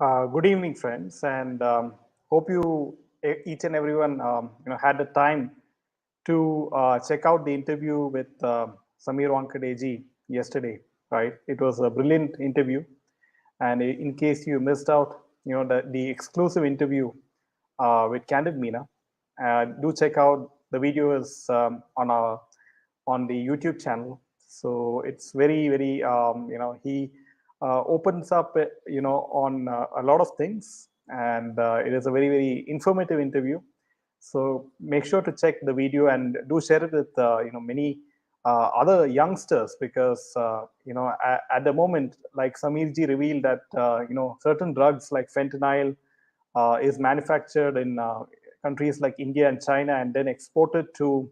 Good evening, friends, and hope you each and everyone had the time to check out the interview with Samir Wankadeji yesterday. Right, it was a brilliant interview, and in case you missed out, the exclusive interview with Candid Meena, do check out the video is on the YouTube channel. So it's very he opens up on a lot of things, and it is a very informative interview. So make sure to check the video and do share it with many other youngsters, because at the moment, like Samirji revealed that certain drugs like fentanyl is manufactured in countries like India and China and then exported to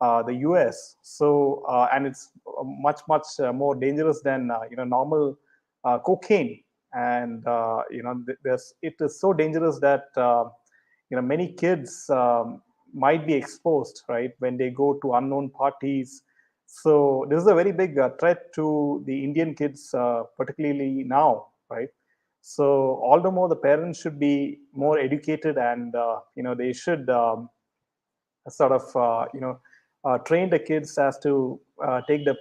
the US. So and it's much more dangerous than normal cocaine. And it is so dangerous that many kids might be exposed, right, when they go to unknown parties. So this is a very big threat to the Indian kids, particularly now, right? So all the more the parents should be more educated, and they should sort of train the kids as to take the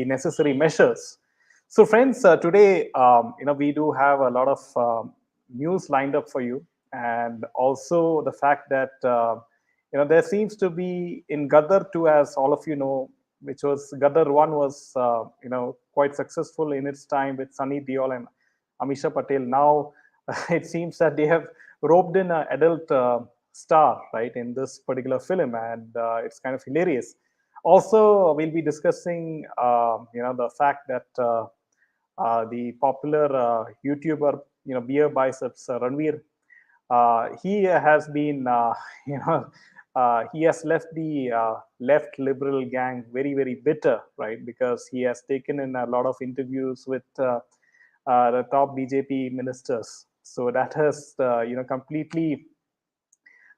necessary measures. So friends, today we do have a lot of news lined up for you, and also the fact that there seems to be in Gadar 2, as all of you know, which was Gadar 1 was quite successful in its time with Sunny Deol and Amisha Patel. Now it seems that they have roped in an adult star, right, in this particular film, and it's kind of hilarious. Also, we'll be discussing the fact that the popular YouTuber, Beerbiceps, Ranveer, he has been he has left the left liberal gang very bitter, right, because he has taken in a lot of interviews with the top BJP ministers. So that has completely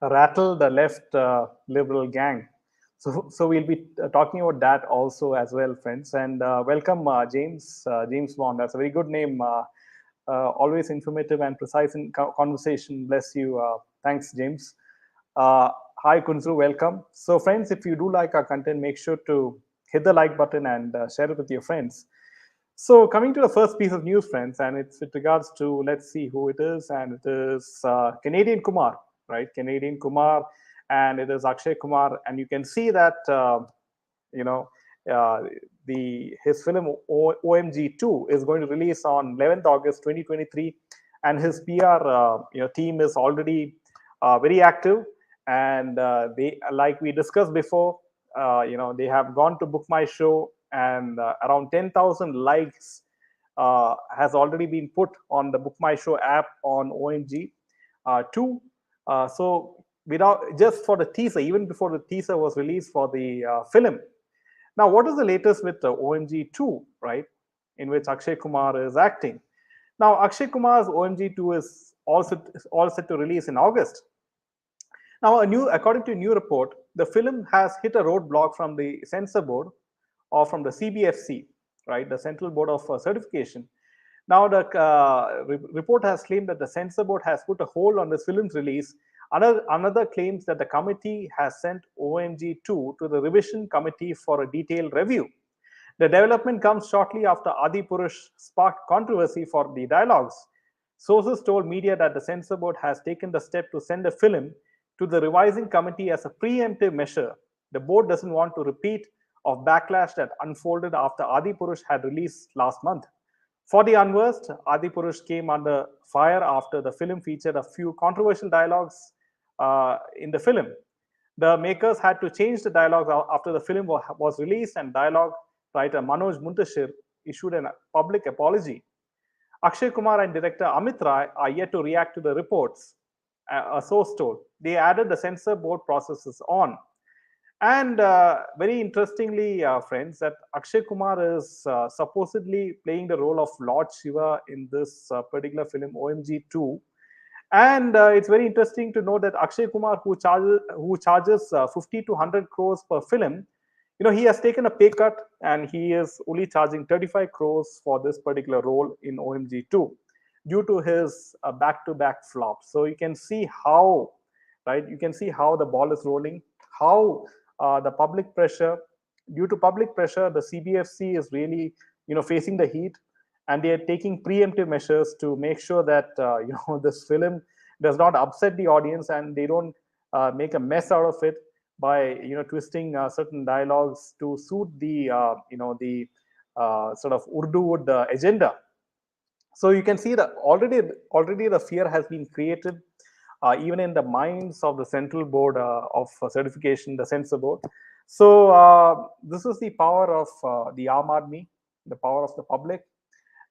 rattle the left liberal gang. So we'll be talking about that also as well, friends. And welcome, James Bond. That's a very good name. Always informative and precise in conversation. Bless you. Thanks, James. Hi, Kunzu. Welcome. So, friends, if you do like our content, make sure to hit the like button and share it with your friends. So, coming to the first piece of news, friends, and it's with regards to, let's see who it is, and it is Canadian Kumar, right? Canadian Kumar, and it is Akshay Kumar, and you can see that you know uh, the his film OMG 2 is going to release on 11th August 2023, and his PR team is already very active, and they, like we discussed before, they have gone to book my show, and around 10,000 likes has already been put on the Book My Show app on OMG 2. So without, just for the teaser, even before the teaser was released for the film. Now, what is the latest with OMG 2, right, in which Akshay Kumar is acting? Now, Akshay Kumar's OMG 2 is all set to release in August. Now, according to a new report, the film has hit a roadblock from the censor board, or from the CBFC, right, the Central Board of Certification. Now, the report has claimed that the censor board has put a hold on this film's release. Another claims that the committee has sent OMG 2 to the revision committee for a detailed review. The development comes shortly after Adi Purush sparked controversy for the dialogues. Sources told media that the censor board has taken the step to send the film to the revising committee as a preemptive measure. The board doesn't want to repeat of backlash that unfolded after Adi Purush had released last month. For the unversed, Adi Purush came under fire after the film featured a few controversial dialogues in the film. The makers had to change the dialogue after the film was released, and dialogue writer Manoj Muntashir issued a public apology. Akshay Kumar and director Amit Rai are yet to react to the reports, a source told. They added the censor board processes on. And very interestingly, friends, that Akshay Kumar is supposedly playing the role of Lord Shiva in this particular film, OMG 2. And it's very interesting to know that Akshay Kumar, who charges 50 to 100 crores per film, he has taken a pay cut, and he is only charging 35 crores for this particular role in OMG 2. due to his back-to-back flops. So you can see how, right? You can see how the ball is rolling, how the public pressure, due to public pressure, the CBFC is really, facing the heat, and they are taking preemptive measures to make sure that this film does not upset the audience, and they don't make a mess out of it by twisting certain dialogues to suit the sort of Urdu agenda. So you can see that already the fear has been created, even in the minds of the central board of certification, the censor board. So this is the power of the Aam Aadmi, the power of the public.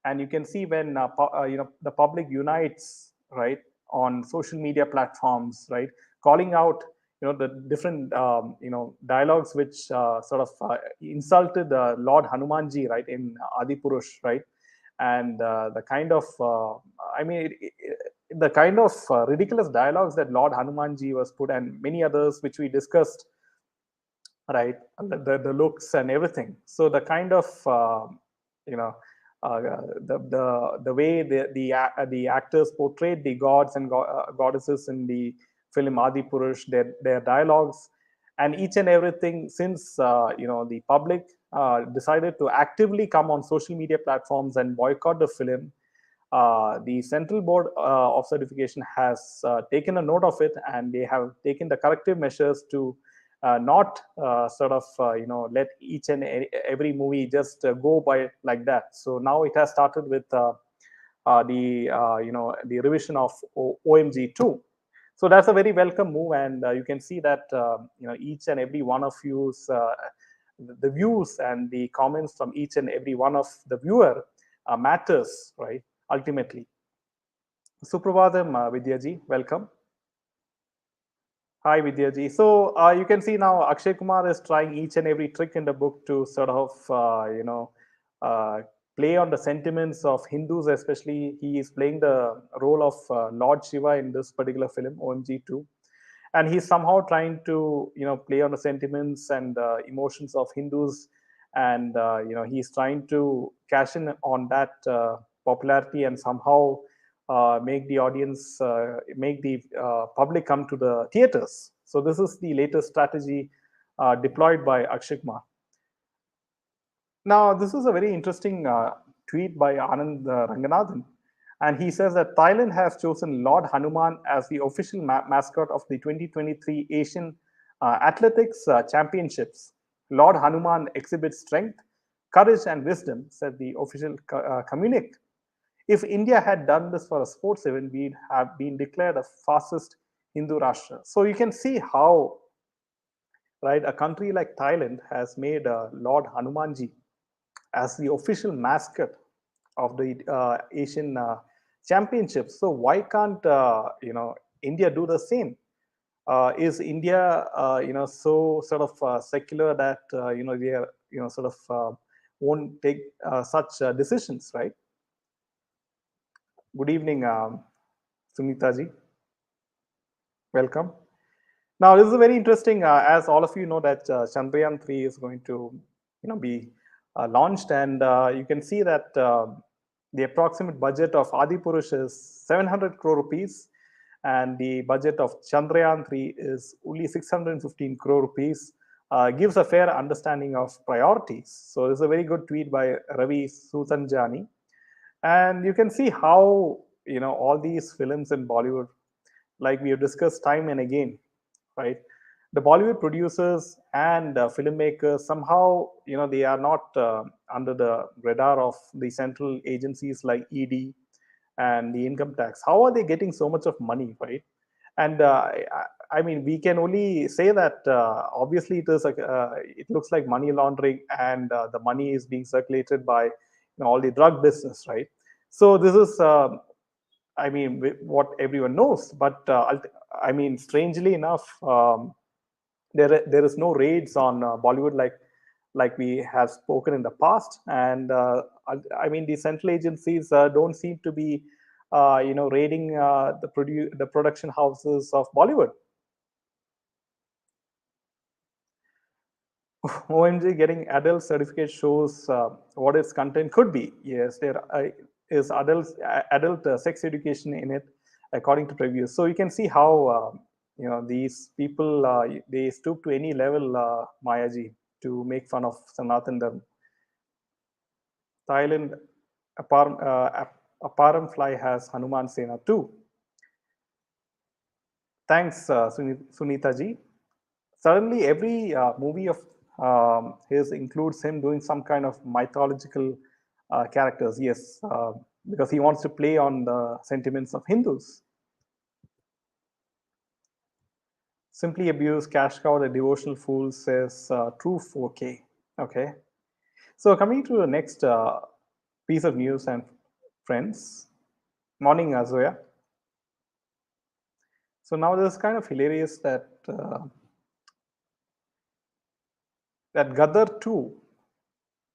And you can see when the public unites, right, on social media platforms, right, calling out the different dialogues which sort of insulted Lord Hanumanji, right, in Adipurush, right, and the kind of the kind of ridiculous dialogues that Lord Hanumanji was put, and many others which we discussed, right, the looks and everything. So the kind of you know the way the actors portrayed the gods and goddesses in the film Adi Purush, their dialogues, and each and everything, since the public decided to actively come on social media platforms and boycott the film, the central board of certification has taken a note of it, and they have taken the corrective measures to not sort of let each and every movie just go by like that. So now it has started with the revision of OMG2. So that's a very welcome move, and you can see that each and every one of you's the views and the comments from each and every one of the viewer matters, right, ultimately. Suprabhatam, Vidyaji, welcome. Hi, Vidyaji. So you can see now Akshay Kumar is trying each and every trick in the book to sort of, uh, play on the sentiments of Hindus, especially. He is playing the role of Lord Shiva in this particular film, OMG2. And he's somehow trying to, play on the sentiments and emotions of Hindus. And, he's trying to cash in on that popularity and somehow make the audience, make the public come to the theaters. So this is the latest strategy deployed by Akshay Kumar. Now, this is a very interesting tweet by Anand Ranganathan. And he says that Thailand has chosen Lord Hanuman as the official mascot of the 2023 Asian Athletics Championships. Lord Hanuman exhibits strength, courage, and wisdom, said the official communique. If India had done this for a sports event, we'd have been declared the fastest Hindu Rashtra. So you can see how, right, a country like Thailand has made Lord Hanumanji as the official mascot of the Asian Championships. So why can't India do the same? Is India so sort of secular that they are sort of won't take such decisions, right? Good evening, Sunita ji. Welcome. Now, this is very interesting. As all of you know, that Chandrayaan 3 is going to, be launched, and you can see that the approximate budget of Adipurush is 700 crore rupees, and the budget of Chandrayaan 3 is only 615 crore rupees. Gives a fair understanding of priorities. So, this is a very good tweet by Ravi Sutanjani, and you can see how all these films in Bollywood, like we have discussed time and again, right? The Bollywood producers and filmmakers, somehow they are not under the radar of the central agencies like ED and the income tax. How are they getting so much of money, right? And I mean, we can only say that obviously it looks like money laundering, and the money is being circulated by all the drug business, right? So this is I mean, what everyone knows. But I mean, strangely enough, there is no raids on Bollywood like we have spoken in the past, and I mean, the central agencies don't seem to be raiding the production houses of Bollywood. OMG getting adult certificate shows what its content could be. Yes, there. is adult sex education in it, according to reviews. So you can see how these people they stoop to any level, Mayaji, to make fun of Sanatan Dharma. Thailand, Aparam Fly has Hanuman Sena too. Thanks, Sunita ji. Suddenly, every movie of his includes him doing some kind of mythological characters. Yes, because he wants to play on the sentiments of Hindus. Simply abuse, cash cow, the devotional fool says true 4K. Okay. So coming to the next piece of news and friends. Morning, Azoya. So now this is kind of hilarious that that Gadar 2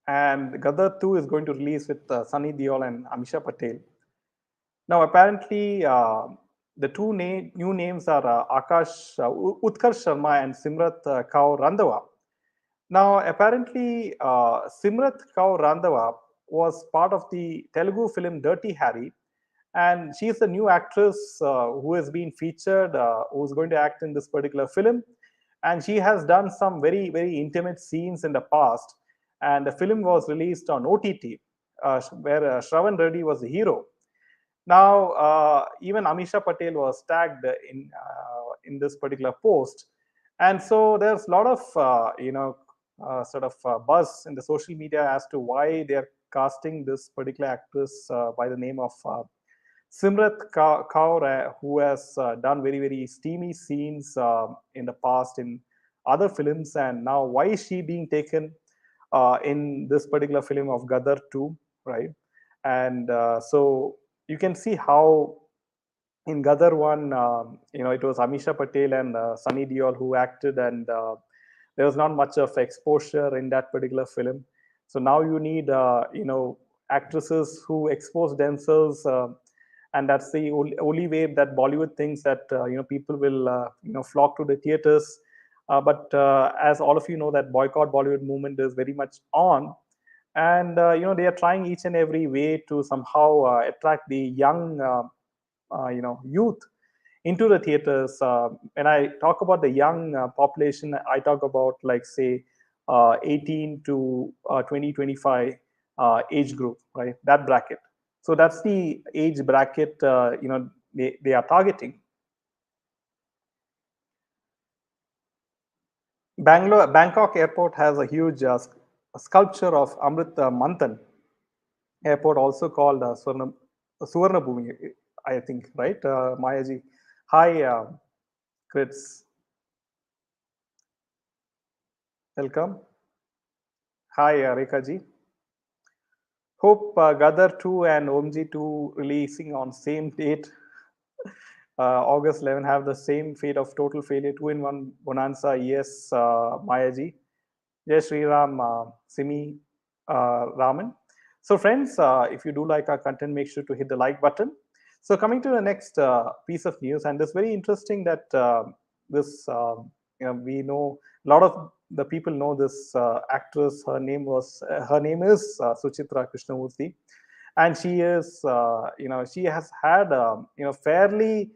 and Gadar 2 is going to release with Sunny Deol and Amisha Patel. Now apparently the two new names are Utkarsh Sharma and Simrat Kaur Randhawa. Now apparently Simrat Kaur Randhawa was part of the Telugu film Dirty Harry, and she is the new actress who has been featured, who is going to act in this particular film. And she has done some very intimate scenes in the past. And the film was released on OTT, where Shravan Reddy was the hero. Now, even Amisha Patel was tagged in this particular post, and so there's a lot of buzz in the social media as to why they are casting this particular actress by the name of Simrat Kaur, who has done very steamy scenes in the past in other films, and now why is she being taken in this particular film of Gadar 2, right? And so you can see how in Gadar 1, it was Amisha Patel and Sunny Deol who acted, and there was not much of exposure in that particular film. So now you need, actresses who expose themselves, and that's the only way that Bollywood thinks that people will flock to the theaters. But as all of you know, that boycott Bollywood movement is very much on, and they are trying each and every way to somehow attract the young youth into the theaters. When I talk about the young population, I talk about, like, say 18 to 2025 age group, right? That bracket. So that's the age bracket they are targeting. Bangkok airport has a huge sculpture of Amrit Manthan airport, also called Suvarna Bhumi, I think, right? Mayaji. Hi, Krits. Welcome. Hi, Rekha ji. Hope Gadar 2 and OMG 2 releasing on same date, August 11, have the same fate of total failure, 2-in-1 bonanza. Yes, Mayaji. Jai Sri Ram, Simi Raman. So friends, if you do like our content, make sure to hit the like button. So coming to the next piece of news, and it's very interesting that we know a lot of the people know this actress. Her name is Suchitra Krishnamurthy, and she is she has had fairly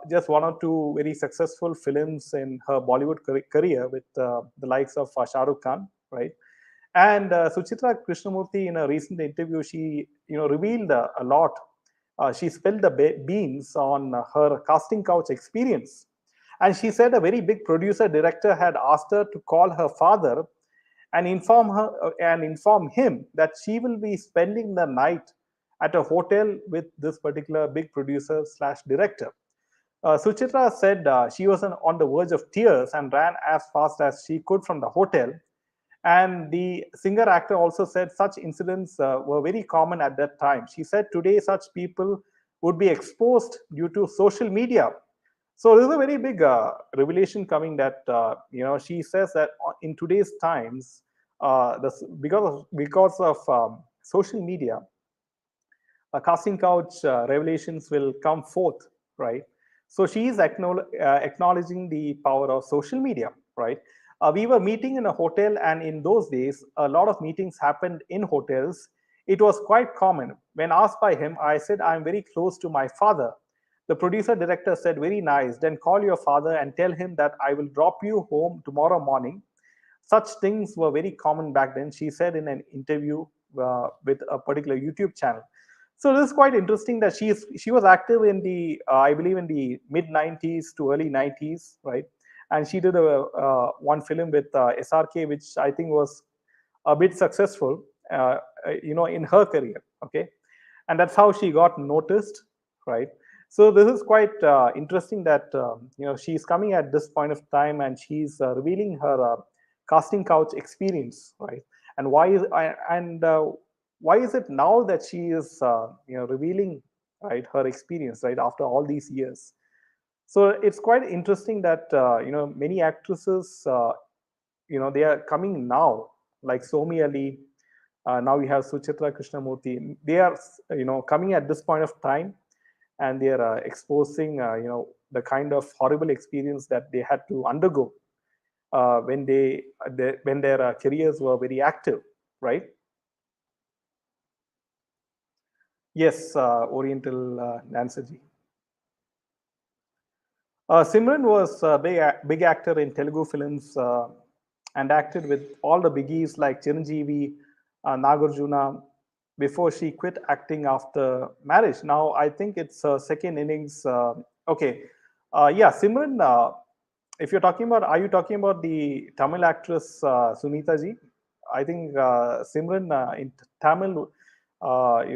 just one or two very successful films in her Bollywood career with the likes of Shah Rukh Khan, right? And Suchitra Krishnamurthy, in a recent interview, she revealed a lot. She spilled the beans on her casting couch experience, and she said a very big producer director had asked her to call her father and inform him that she will be spending the night at a hotel with this particular big producer slash director. Suchitra said she was on the verge of tears and ran as fast as she could from the hotel. And the singer actor also said such incidents were very common at that time. She said today such people would be exposed due to social media. So there's a very big revelation coming that she says that in today's times, because of social media, casting couch revelations will come forth, right? So she is acknowledging the power of social media, right? We were meeting in a hotel, and in those days, a lot of meetings happened in hotels. It was quite common. When asked by him, I said, I'm very close to my father. The producer director said, very nice. Then call your father and tell him that I will drop you home tomorrow morning. Such things were very common back then, she said in an interview with a particular YouTube channel. So this is quite interesting that she was active in the I believe in the mid 90s to early 90s, right? And she did a one film with SRK, which I think was a bit successful, in her career. Okay, and that's how she got noticed, right? So this is quite interesting that she's coming at this point of time and she's revealing her casting couch experience, right? And why is it now that she is revealing, right, her experience, right, after all these years? So it's quite interesting that many actresses they are coming now, like Somi Ali. Now we have Suchitra Krishnamurti. They are coming at this point of time, and they are exposing the kind of horrible experience that they had to undergo when their careers were very active, right? Yes, Oriental dancer ji. Simran was a big actor in Telugu films and acted with all the biggies like Chiranjeevi, Nagarjuna, before she quit acting after marriage. Now, I think it's second innings. Okay. Yeah, Simran, if you're talking about, are you talking about the Tamil actress Sunita ji? I think Simran in Tamil,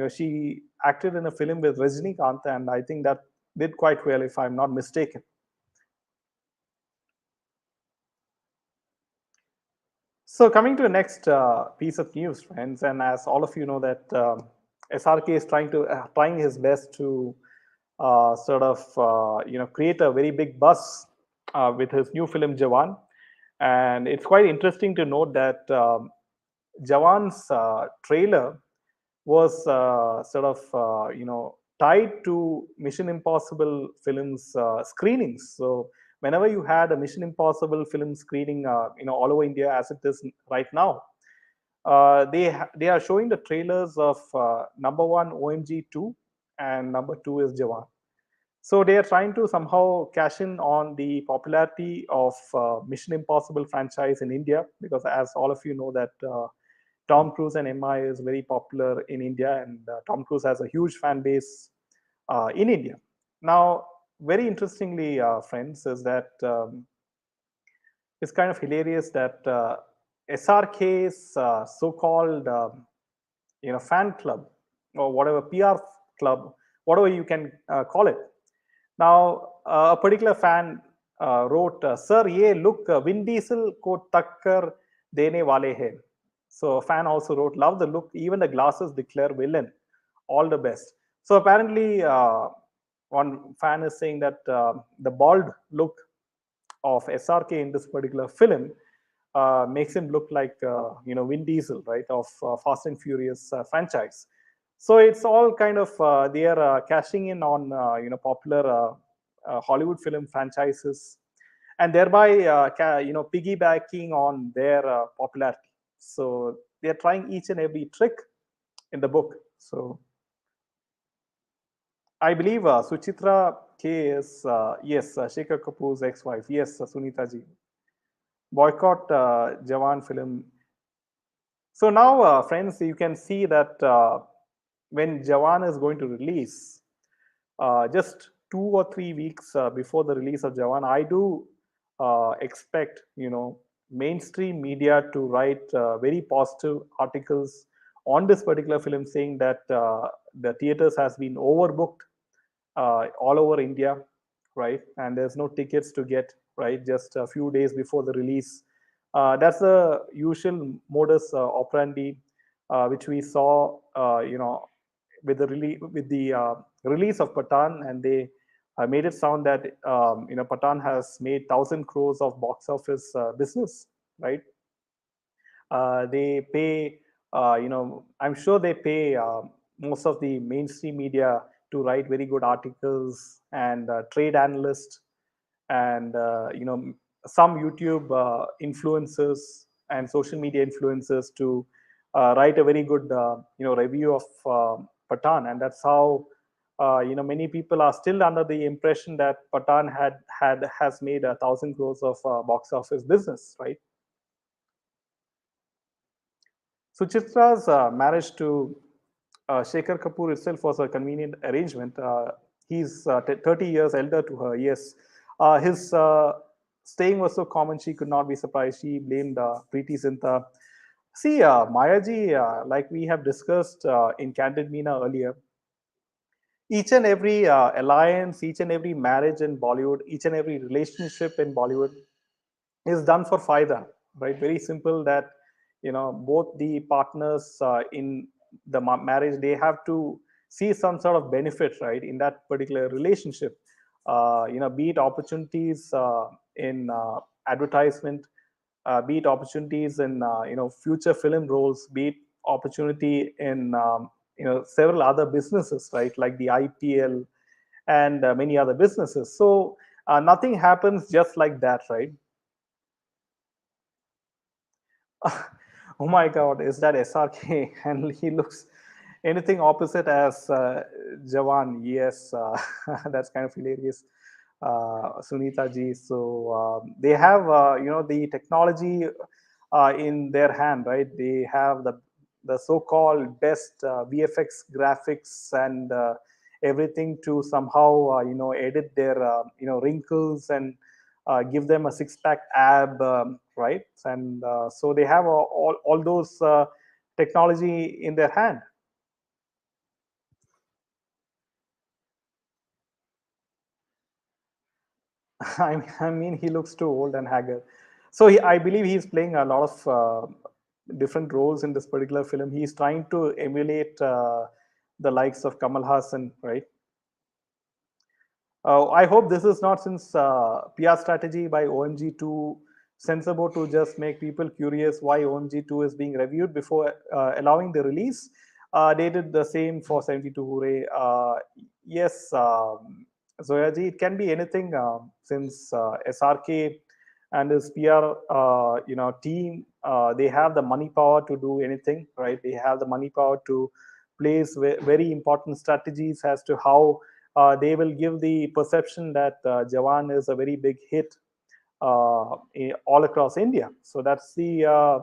she acted in a film with Rajinikanth, and I think that did quite well, if I'm not mistaken. So coming to the next piece of news, friends, and as all of you know that SRK is trying his best to sort of create a very big buzz with his new film Jawan, and it's quite interesting to note that Jawan's trailer was sort of tied to Mission Impossible films screenings. So whenever you had a Mission Impossible film screening, all over India as it is right now, they are showing the trailers of number one OMG 2 and number two is Jawan. So they are trying to somehow cash in on the popularity of Mission Impossible franchise in India, because as all of you know that Tom Cruise and MI is very popular in India, and Tom Cruise has a huge fan base in India. Now, very interestingly, friends, is that it's kind of hilarious that SRK's so-called fan club or whatever PR club, whatever you can call it. Now, a particular fan wrote, "Sir, ye look Vin Diesel ko takkar dene wale hai." So a fan also wrote, "Love the look. Even the glasses declare villain. All the best." So apparently, one fan is saying that the bald look of SRK in this particular film makes him look like Vin Diesel, right, of Fast and Furious franchise. So it's all kind of they are cashing in on popular Hollywood film franchises, and thereby piggybacking on their popularity. So they are trying each and every trick in the book. So I believe Suchitra K is yes, Shekhar Kapoor's ex-wife. Yes, Sunita ji. Boycott Jawan film. So now, friends, you can see that when Jawan is going to release, just 2 or 3 weeks before the release of Jawan, I do expect mainstream media to write very positive articles on this particular film, saying that the theaters has been overbooked all over India, right? And there's no tickets to get, right, just a few days before the release. That's the usual modus operandi which we saw, with the release of Patan, and they made it sound that Patan has made 1,000 crores of box office business, right? They pay, I'm sure they pay most of the mainstream media to write very good articles, and trade analysts, and some YouTube influencers and social media influencers to write a very good review of Pathan, and that's how many people are still under the impression that Pathan has made 1,000 crores of box office business, right? Suchitra's marriage to Shekhar Kapoor itself was a convenient arrangement. He's 30 years elder to her. Yes, his staying was so common she could not be surprised. She blamed Preeti Zinta. See, Mayaji, like we have discussed in Candid Meena earlier, each and every alliance, each and every marriage in Bollywood, each and every relationship in Bollywood is done for faida, right? Very simple that both the partners in the marriage, they have to see some sort of benefit, right, in that particular relationship. Be it opportunities in advertisement, be it opportunities in future film roles, be it opportunity in several other businesses, right, like the IPL and many other businesses. So nothing happens just like that, right? Oh my God, is that SRK? And he looks anything opposite as Jawan. Yes, that's kind of hilarious. Sunita ji. So they have, the technology in their hand, right? They have the so-called best VFX graphics and everything to somehow, edit their, wrinkles and give them a six-pack ab, right? And so they have all those technology in their hand. I mean, he looks too old and haggard. So I believe he's playing a lot of different roles in this particular film. He's trying to emulate the likes of Kamal Hassan, right? I hope this is not since PR strategy by OMG to censor board to just make people curious why OMG 2 is being reviewed before allowing the release. They did the same for 72 Hooray. Yes, Zoyaji, it can be anything since SRK and his PR team, they have the money power to do anything, right? They have the money power to place very important strategies as to how they will give the perception that Jawan is a very big hit all across India. So that's the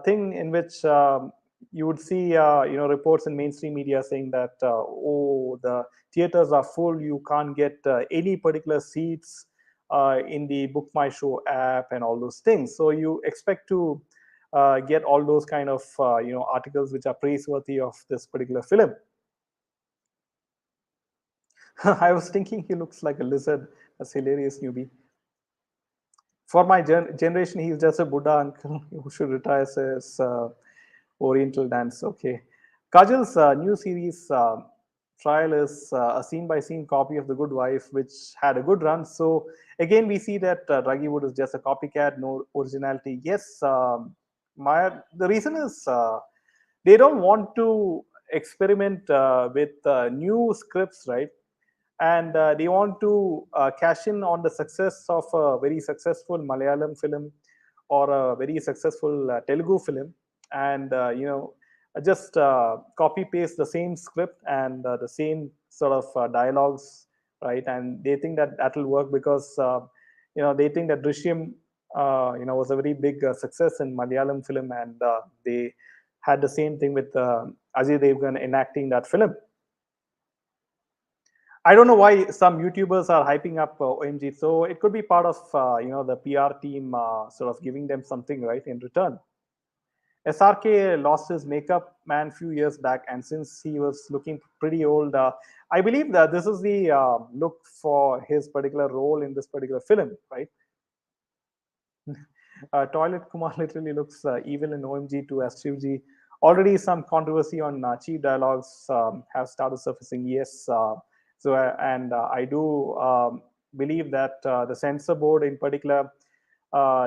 thing in which you would see, reports in mainstream media saying that, oh, the theaters are full, you can't get any particular seats in the Book My Show app and all those things. So you expect to get all those kind of, articles which are praiseworthy of this particular film. I was thinking he looks like a lizard. That's hilarious, newbie. For my generation, he's just a Buddha uncle who should retire as Oriental dance. Okay. Kajal's new series trial is a scene by scene copy of The Good Wife, which had a good run. So, again, we see that Raggy Wood is just a copycat, no originality. Yes, the reason is they don't want to experiment with new scripts, right? And they want to cash in on the success of a very successful Malayalam film or a very successful Telugu film, and just copy paste the same script and the same sort of dialogues, right? And they think that that will work because they think that Drishyam was a very big success in Malayalam film, and they had the same thing with Ajay Devgan enacting that film. I don't know why some YouTubers are hyping up OMG. So it could be part of the PR team sort of giving them something, right, in return. SRK lost his makeup man few years back, and since he was looking pretty old, I believe that this is the look for his particular role in this particular film, right? Toilet Kumar literally looks evil in OMG to as Shivji. Already some controversy on cheap dialogues have started surfacing. Yes, and I do believe that the censor board in particular,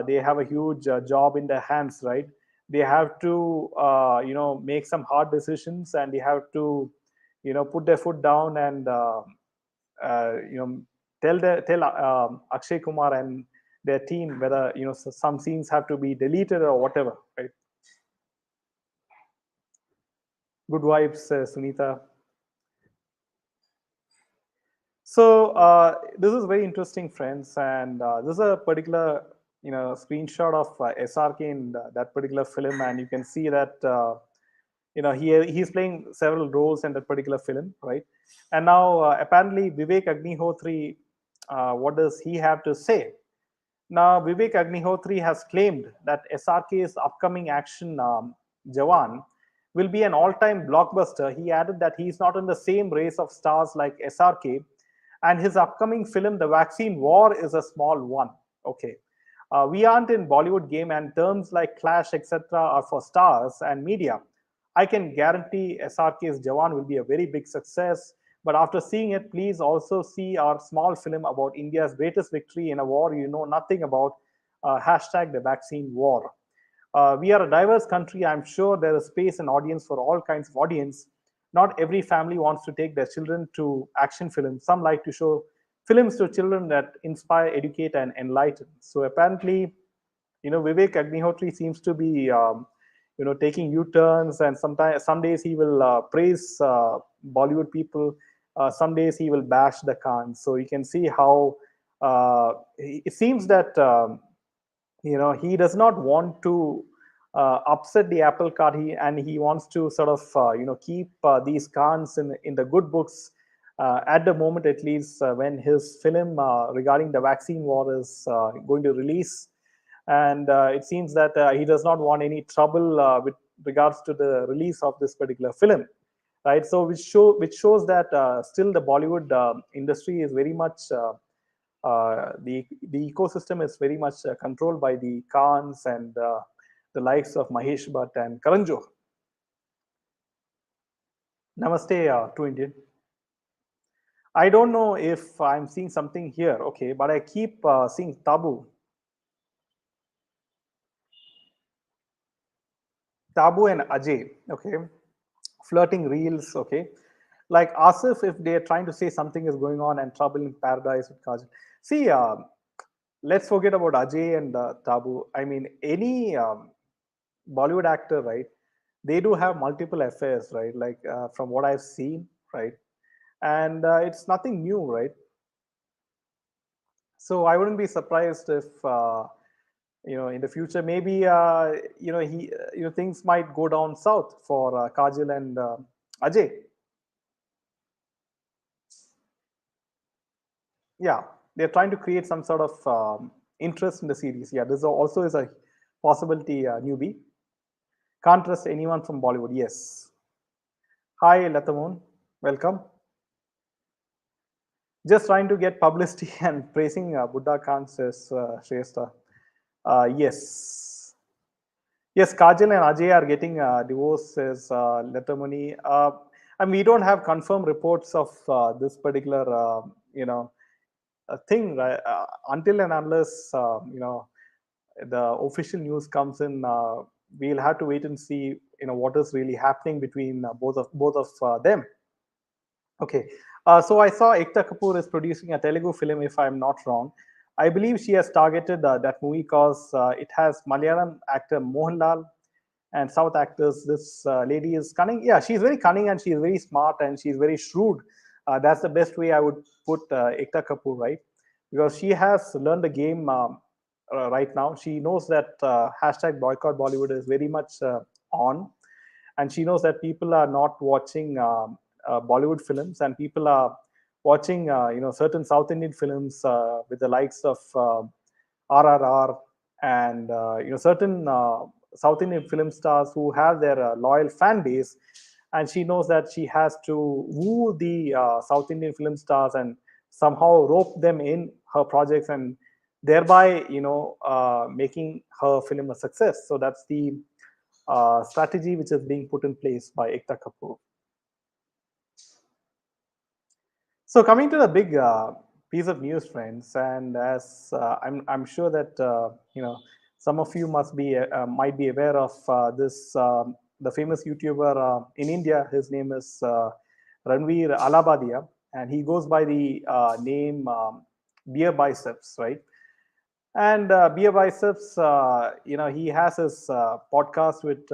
they have a huge job in their hands, right? They have to make some hard decisions, and they have to put their foot down and tell Akshay Kumar and their team whether some scenes have to be deleted or whatever, right? Good vibes, Sunita. So this is very interesting, friends, and this is a particular screenshot of SRK in that particular film, and you can see that he's playing several roles in that particular film, right? And now apparently Vivek Agnihotri, what does he have to say? Now, Vivek Agnihotri has claimed that SRK's upcoming action Jawan will be an all time blockbuster. He added that he's not in the same race of stars like SRK, and his upcoming film, The Vaccine War, is a small one. Okay. We aren't in Bollywood game, and terms like clash, etc., are for stars and media. I can guarantee SRK's Jawan will be a very big success. But after seeing it, please also see our small film about India's greatest victory in a war you know nothing about. Hashtag the vaccine war. We are a diverse country. I'm sure there is space and audience for all kinds of audience. Not every family wants to take their children to action films. Some like to show films to children that inspire, educate, and enlighten. So apparently, Vivek Agnihotri seems to be, taking U-turns, and sometimes some days he will praise Bollywood people. Some days he will bash the Khan. So you can see how it seems that he does not want to upset the apple cart. He wants to sort of keep these Khans in the good books at the moment, at least when his film regarding the vaccine war is going to release. And it seems that he does not want any trouble with regards to the release of this particular film, right? So which shows that still the Bollywood industry is very much the ecosystem is very much controlled by the Khans and the likes of Mahesh Bhatt and Karan Johar. Namaste, True Indian. I don't know if I'm seeing something here, okay, but I keep seeing Tabu and Ajay, okay, flirting reels, okay, like as if they're trying to say something is going on and trouble in paradise with Kajal. See, let's forget about Ajay and Tabu. I mean, any Bollywood actor, right? They do have multiple affairs, right? Like from what I've seen, right? And it's nothing new, right? So I wouldn't be surprised if in the future maybe he things might go down south for Kajal and Ajay. Yeah, they're trying to create some sort of interest in the series. Yeah, this also is a possibility. Newbie can't trust anyone from Bollywood. Yes. Hi, Latamoon. Welcome. Just trying to get publicity and praising Buddha Khan, says Shrestha. Yes. Yes, Kajal and Ajay are getting divorced, says Letamuni. And we don't have confirmed reports of this particular, thing, right? Until and unless, the official news comes in, we'll have to wait and see, what is really happening between both of them. Okay. So I saw Ekta Kapoor is producing a Telugu film, if I'm not wrong. I believe she has targeted that movie because it has Malayalam actor Mohanlal and South actors. This lady is cunning. Yeah, she's very cunning and she's very smart and she's very shrewd. That's the best way I would put Ekta Kapoor, right? Because she has learned the game right now. She knows that hashtag boycott Bollywood is very much on, and she knows that people are not watching Bollywood films, and people are watching certain South Indian films with the likes of RRR and certain South Indian film stars who have their loyal fan base, and she knows that she has to woo the South Indian film stars and somehow rope them in her projects, and thereby making her film a success. So that's the strategy which is being put in place by Ekta Kapoor. So coming to the big piece of news, friends, and as I'm sure that some of you might be aware of this the famous YouTuber in India. His name is Ranveer Allahbadia, and he goes by the name Beerbiceps, right? And Beerbiceps, he has his podcast with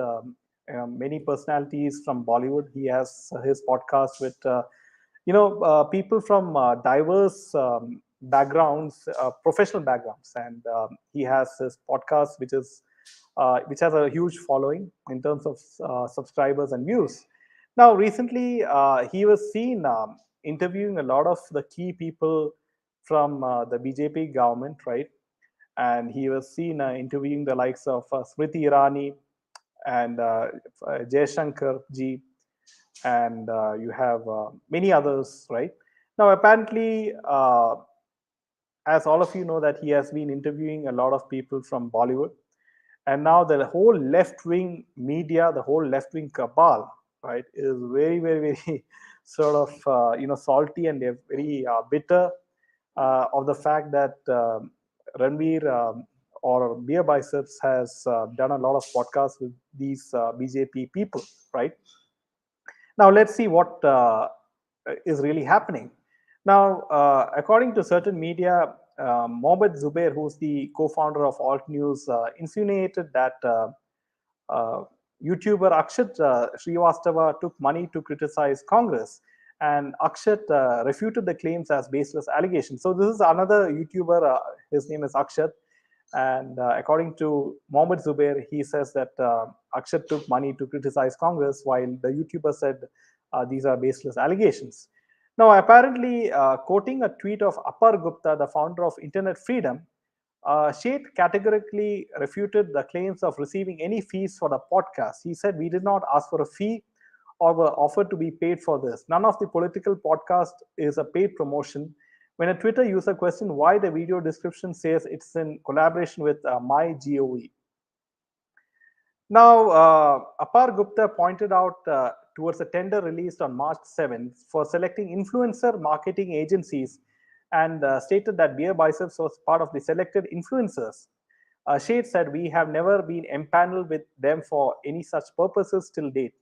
many personalities from Bollywood. He has his podcast with people from diverse backgrounds, professional backgrounds, and he has his podcast which has a huge following in terms of subscribers and views. Now, recently, he was seen interviewing a lot of the key people from the BJP government, right? And he was seen interviewing the likes of Smriti Irani and Jaishankar ji, and you have many others, right? Now, apparently, as all of you know, that he has been interviewing a lot of people from Bollywood, and now the whole left-wing media, the whole left-wing cabal, right, is very, very, very sort of salty, and they're very bitter of the fact that Ranveer or Beerbiceps has done a lot of podcasts with these BJP people, right? Now, let's see what is really happening. Now, according to certain media, Mohammed Zubair, who's the co-founder of Alt News, insinuated that uh, YouTuber Akshat Srivastava took money to criticize Congress, and Akshat refuted the claims as baseless allegations. So this is another YouTuber. His name is Akshat, and according to Mohammed Zubair, he says that Akshat took money to criticize Congress, while the YouTuber said these are baseless allegations. Now, apparently, quoting a tweet of Apar Gupta, the founder of Internet Freedom, Sheth categorically refuted the claims of receiving any fees for the podcast. He said, "We did not ask for a fee or were offered to be paid for this. None of the political podcast is a paid promotion." When a Twitter user questioned why the video description says it's in collaboration with MyGov. Now, Apar Gupta pointed out towards a tender released on March 7th for selecting influencer marketing agencies, and stated that Beerbiceps was part of the selected influencers. Shade said, "We have never been empaneled with them for any such purposes till date."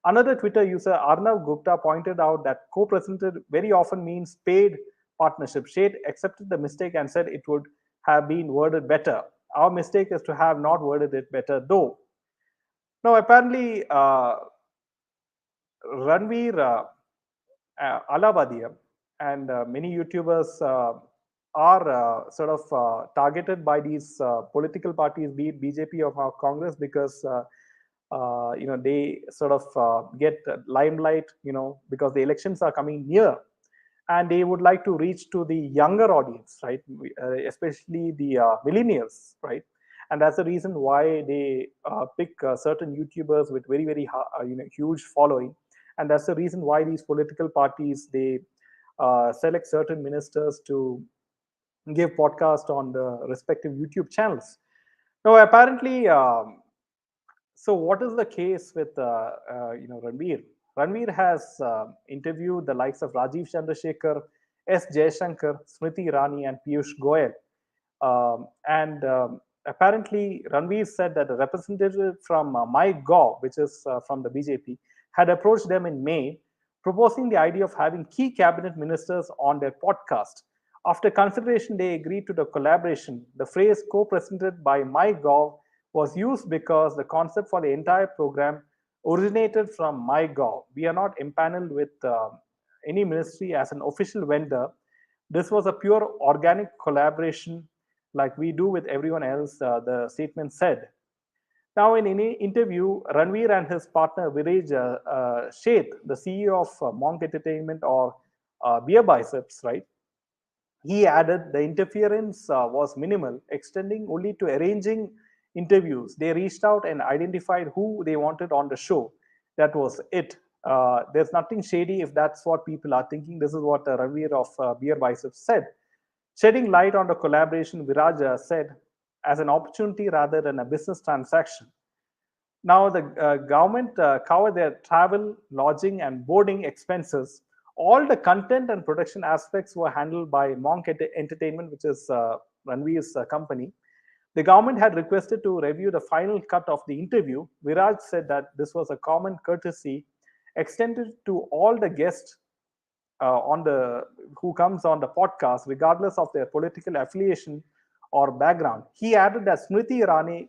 Another Twitter user, Arnav Gupta, pointed out that co-presented very often means paid partnership. Shade accepted the mistake and said it would have been worded better. Our mistake is to have not worded it better, though. Now, apparently, Ranveer Allahbadia and many YouTubers are sort of targeted by these political parties, be it BJP or Congress, because they sort of get limelight, because the elections are coming near, and they would like to reach to the younger audience, right? Especially the millennials, right? And that's the reason why they pick certain YouTubers with very, very huge following, and that's the reason why these political parties, they select certain ministers to give podcast on the respective YouTube channels. Now, apparently, so what is the case with Ranveer? Ranveer has interviewed the likes of Rajiv Chandrasekhar, S. Jaishankar, Smriti Irani, and Piyush Goyal. And apparently, Ranveer said that a representative from MyGov, which is from the BJP, had approached them in May, proposing the idea of having key cabinet ministers on their podcast. After consideration, they agreed to the collaboration. The phrase co-presented by MyGov was used because the concept for the entire program originated from MyGov. We are not empaneled with any ministry as an official vendor. This was a pure organic collaboration like we do with everyone else, the statement said. Now, in an interview, Ranveer and his partner Viraj Sheth, the CEO of Monk Entertainment or Beerbiceps, right? He added the interference was minimal, extending only to arranging interviews. They reached out and identified who they wanted on the show. That was it. There's nothing shady if that's what people are thinking. This is what Ranveer of Beerbiceps said. Shedding light on the collaboration, Viraj said, as an opportunity rather than a business transaction. Now, the government covered their travel, lodging, and boarding expenses. All the content and production aspects were handled by Monk Entertainment, which is Ranveer's company. The government had requested to review the final cut of the interview. Viraj said that this was a common courtesy extended to all the guests on the who comes on the podcast, regardless of their political affiliation or background. He added that Smriti Irani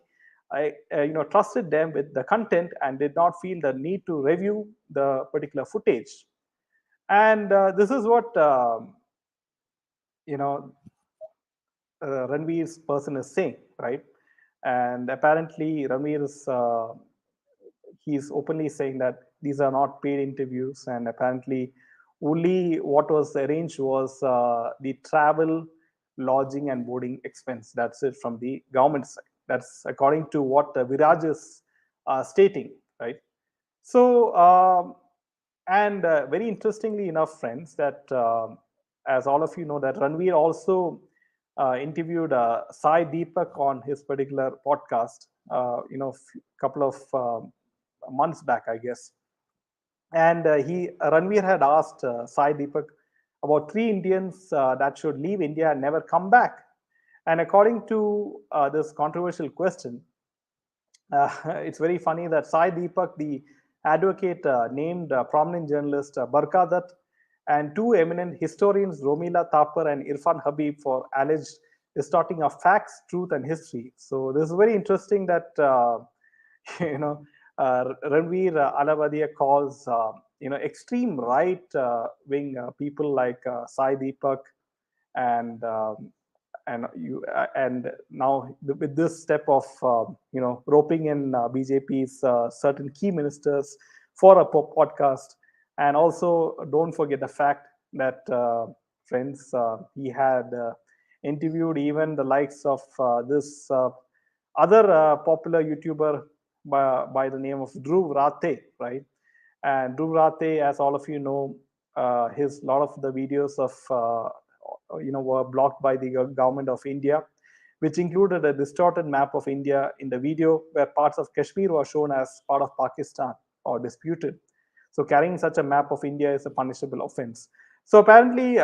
trusted them with the content and did not feel the need to review the particular footage. And this is what you know Ranveer's person is saying, right? And apparently, Ranveer is he's openly saying that these are not paid interviews, and apparently, only what was arranged was the travel, lodging, and boarding expense. That's it from the government side. That's according to what Viraj is stating, right? So, and very interestingly enough, friends, that as all of you know, that Ranveer also interviewed Sai Deepak on his particular podcast, couple of months back, I guess. And he Ranveer had asked Sai Deepak about three Indians that should leave India and never come back. And according to this controversial question, it's very funny that Sai Deepak, the advocate, named prominent journalist Barka Dutt and two eminent historians, Romila Thapar and Irfan Habib, for alleged distorting of facts, truth, and history. So this is very interesting that you know Ranveer Allahbadia calls extreme right wing people like Sai Deepak and and now with this step of roping in BJP's certain key ministers for a podcast, and also don't forget the fact that friends, he had interviewed even the likes of this other popular YouTuber by the name of Dhruv Rathe, right? And Dhruv Rathe, as all of you know, his lot of the videos of were blocked by the government of India, which included a distorted map of India in the video where parts of Kashmir were shown as part of Pakistan or disputed. So carrying such a map of India is a punishable offense. So apparently,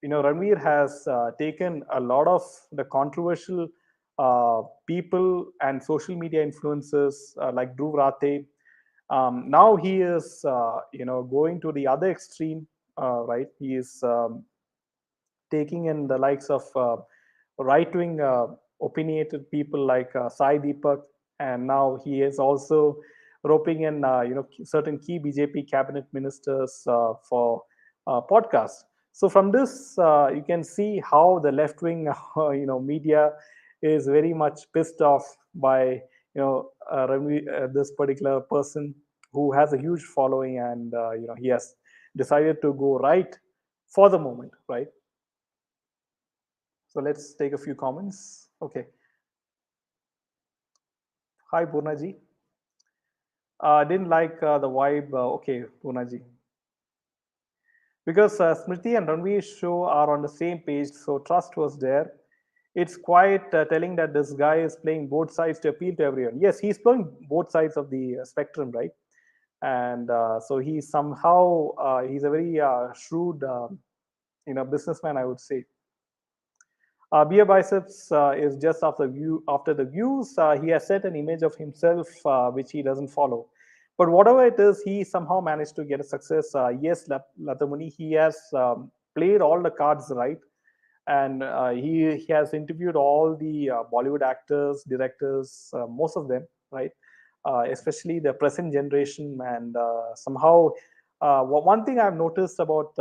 Ranveer has taken a lot of the controversial people and social media influencers like Dhruv Rathe. Now he is, going to the other extreme, right? He is taking in the likes of right-wing opinionated people like Sai Deepak, and now he is also roping in certain key BJP cabinet ministers for podcasts. So from this, you can see how the left-wing media is very much pissed off by this particular person who has a huge following, and he has decided to go right for the moment, right? So let's take a few comments. Okay. Hi, Purnaji. Didn't like the vibe. Okay, Purnaji. Because Smriti and Ranveer show are on the same page, so trust was there. It's quite telling that this guy is playing both sides to appeal to everyone. Yes, he's playing both sides of the spectrum, right? And so he's somehow he's a very shrewd, businessman, I would say. Beerbiceps is just after the views. He has set an image of himself which he doesn't follow. But whatever it is, he somehow managed to get a success. Yes, Latamuni, he has played all the cards right, and he has interviewed all the Bollywood actors, directors, most of them, right? Especially the present generation, and somehow one thing I've noticed about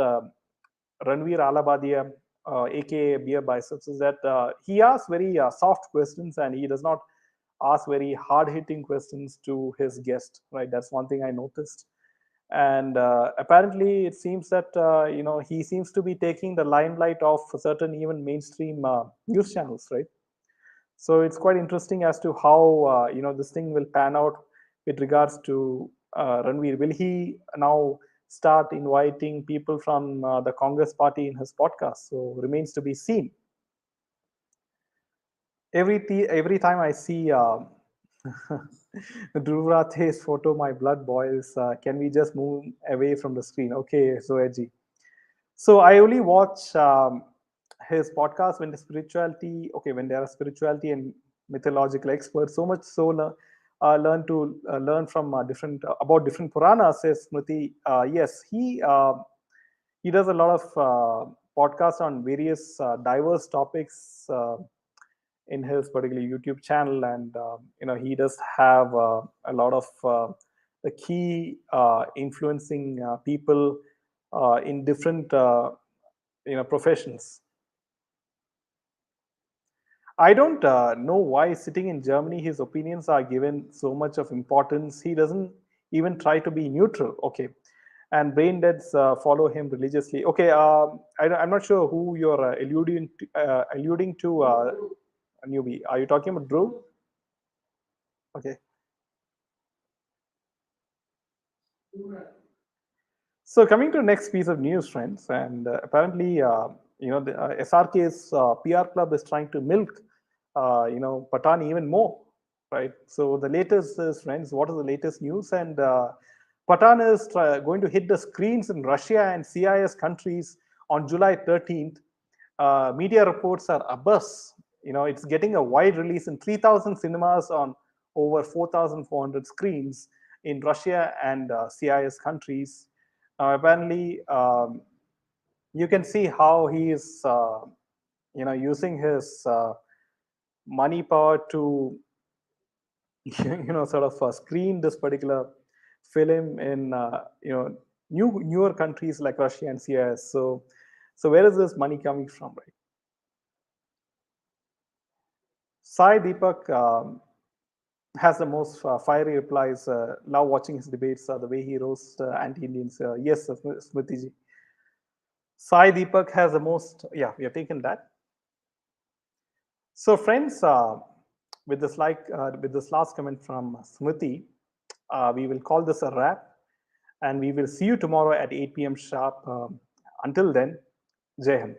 Ranveer Allahbadia, aka Beerbiceps, is that he asks very soft questions and he does not ask very hard-hitting questions to his guest. Right, that's one thing I noticed. And apparently, it seems that he seems to be taking the limelight of certain even mainstream news channels. Right, so it's quite interesting as to how this thing will pan out with regards to Ranveer. Will he now start inviting people from the Congress party in his podcast? So remains to be seen. Every time I see Dhruv Rathe's photo, my blood boils. Can we just move away from the screen? Okay, so Edgy. So I only watch his podcast when the spirituality, okay, when there are spirituality and mythological experts. So much so learn from different about different Puranas. Says Smriti. Yes, he does a lot of podcasts on various diverse topics in his particular YouTube channel, and he does have a lot of the key influencing people in different professions. I don't know why sitting in Germany, his opinions are given so much of importance. He doesn't even try to be neutral. Okay. And brain deads follow him religiously. Okay. I'm not sure who you're alluding to, newbie. Are you talking about Drew? Okay. So coming to the next piece of news, friends, and apparently, the SRK's PR club is trying to milk, Patan even more, right? So the latest is, friends, what is the latest news? And Patan is going to hit the screens in Russia and CIS countries on July 13th. Media reports are abuzz. It's getting a wide release in 3,000 cinemas on over 4,400 screens in Russia and CIS countries. Apparently, you can see how he is, using his money power to, sort of screen this particular film in, newer countries like Russia and CIS. So where is this money coming from, right? Sai Deepak has the most fiery replies. Love watching his debates, the way he roasts anti-Indians. Yes, Smriti ji. Sai Deepak has the most. Yeah, we have taken that. So, friends, with this last comment from Smriti, we will call this a wrap, and we will see you tomorrow at 8 p.m. sharp. Until then, Jai Hind.